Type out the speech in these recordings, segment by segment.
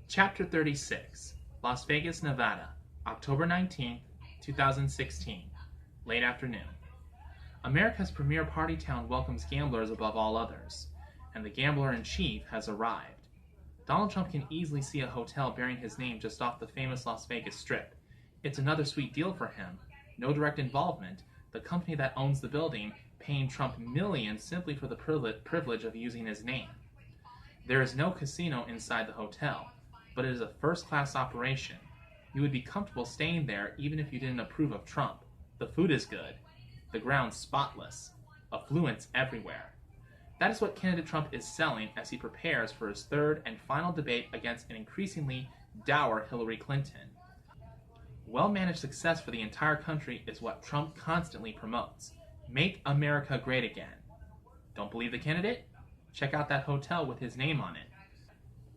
Chapter 36, Las Vegas, Nevada, October 19, 2016, late afternoon. America's premier party town welcomes gamblers above all others, and the gambler-in-chief has arrived. Donald Trump can easily see a hotel bearing his name just off the famous Las Vegas Strip. It's another sweet deal for him. No direct involvement, the company that owns the building paying Trump millions simply for the privilege of using his name. There is no casino inside the hotel, but it is a first-class operation. You would be comfortable staying there even if you didn't approve of Trump. The food is good. The ground spotless. Affluence everywhere. That is what candidate Trump is selling as he prepares for his third and final debate against an increasingly dour Hillary Clinton. Well-managed success for the entire country is what Trump constantly promotes. Make America great again. Don't believe the candidate? Check out that hotel with his name on it.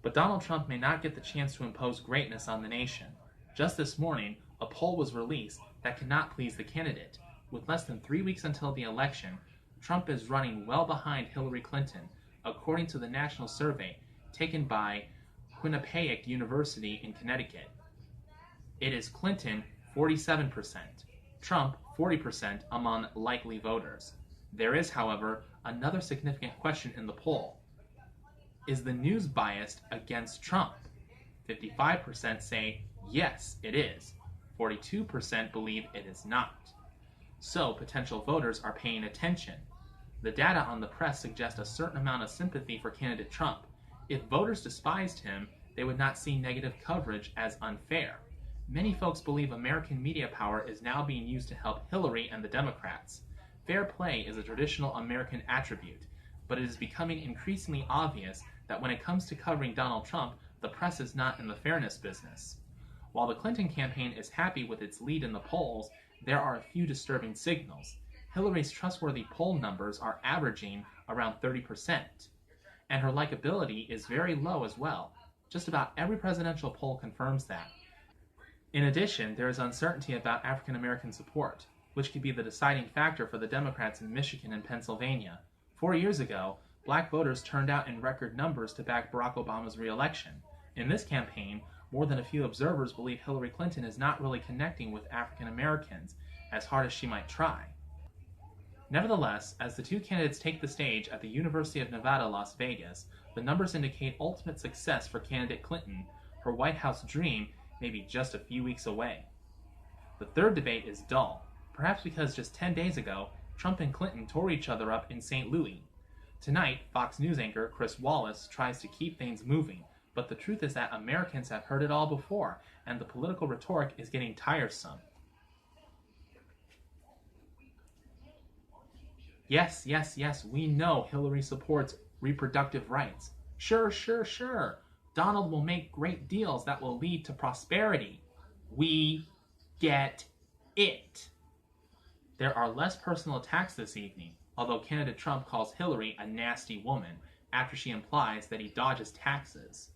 But Donald Trump may not get the chance to impose greatness on the nation. Just this morning, a poll was released that cannot please the candidate. With less than 3 weeks until the election, Trump is running well behind Hillary Clinton, according to the national survey taken by Quinnipiac University in Connecticut. It is Clinton 47%, Trump 40% among likely voters. There is, however, another significant question in the poll. Is the news biased against Trump? 55% say, yes, it is. 42% believe it is not. So, potential voters are paying attention. The data on the press suggests a certain amount of sympathy for candidate Trump. If voters despised him, they would not see negative coverage as unfair. Many folks believe American media power is now being used to help Hillary and the Democrats. Fair play is a traditional American attribute, but it is becoming increasingly obvious that when it comes to covering Donald Trump, the press is not in the fairness business. While the Clinton campaign is happy with its lead in the polls, there are a few disturbing signals. Hillary's trustworthy poll numbers are averaging around 30%, and her likability is very low as well. Just about every presidential poll confirms that. In addition, there is uncertainty about African American support, which could be the deciding factor for the Democrats in Michigan and Pennsylvania. 4 years ago, black voters turned out in record numbers to back Barack Obama's re-election. In this campaign, more than a few observers believe Hillary Clinton is not really connecting with African Americans, as hard as she might try. Nevertheless, as the two candidates take the stage at the University of Nevada, Las Vegas, the numbers indicate ultimate success for candidate Clinton. Her White House dream may be just a few weeks away. The third debate is dull, perhaps because just 10 days ago, Trump and Clinton tore each other up in St. Louis. Tonight, Fox News anchor Chris Wallace tries to keep things moving, but the truth is that Americans have heard it all before, and the political rhetoric is getting tiresome. Yes, yes, yes, we know Hillary supports reproductive rights. Sure, sure, sure. Donald will make great deals that will lead to prosperity. We get it. There are less personal attacks this evening, although candidate Trump calls Hillary a nasty woman after she implies that he dodges taxes.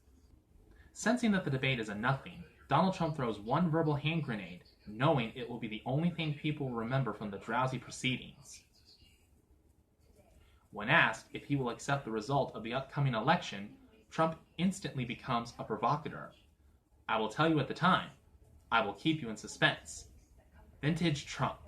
Sensing that the debate is a nothing, Donald Trump throws one verbal hand grenade, knowing it will be the only thing people will remember from the drowsy proceedings. When asked if he will accept the result of the upcoming election, Trump instantly becomes a provocateur. I will tell you at the time. I will keep you in suspense. Vintage Trump.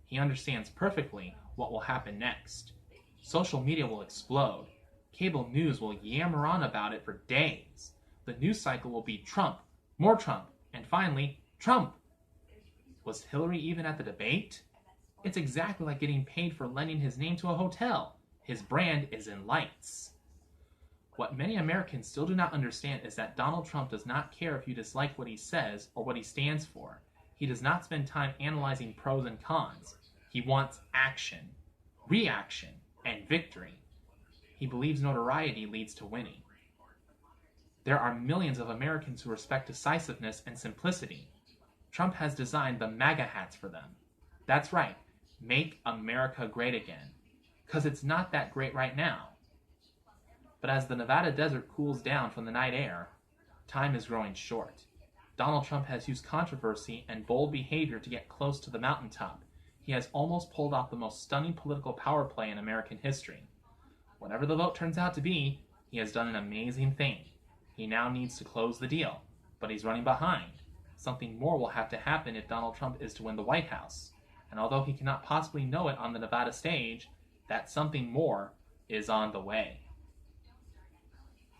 He understands perfectly what will happen next. Social media will explode. Cable news will yammer on about it for days. The news cycle will be Trump, more Trump, and finally, Trump. Was Hillary even at the debate? It's exactly like getting paid for lending his name to a hotel. His brand is in lights. What many Americans still do not understand is that Donald Trump does not care if you dislike what he says or what he stands for. He does not spend time analyzing pros and cons. He wants action, reaction, and victory. He believes notoriety leads to winning. There are millions of Americans who respect decisiveness and simplicity. Trump has designed the MAGA hats for them. That's right, make America great again. 'Cause it's not that great right now. But as the Nevada desert cools down from the night air, time is growing short. Donald Trump has used controversy and bold behavior to get close to the mountaintop. He has almost pulled off the most stunning political power play in American history. Whatever the vote turns out to be, he has done an amazing thing. He now needs to close the deal, but he's running behind. Something more will have to happen if Donald Trump is to win the White House. And although he cannot possibly know it on the Nevada stage, that something more is on the way.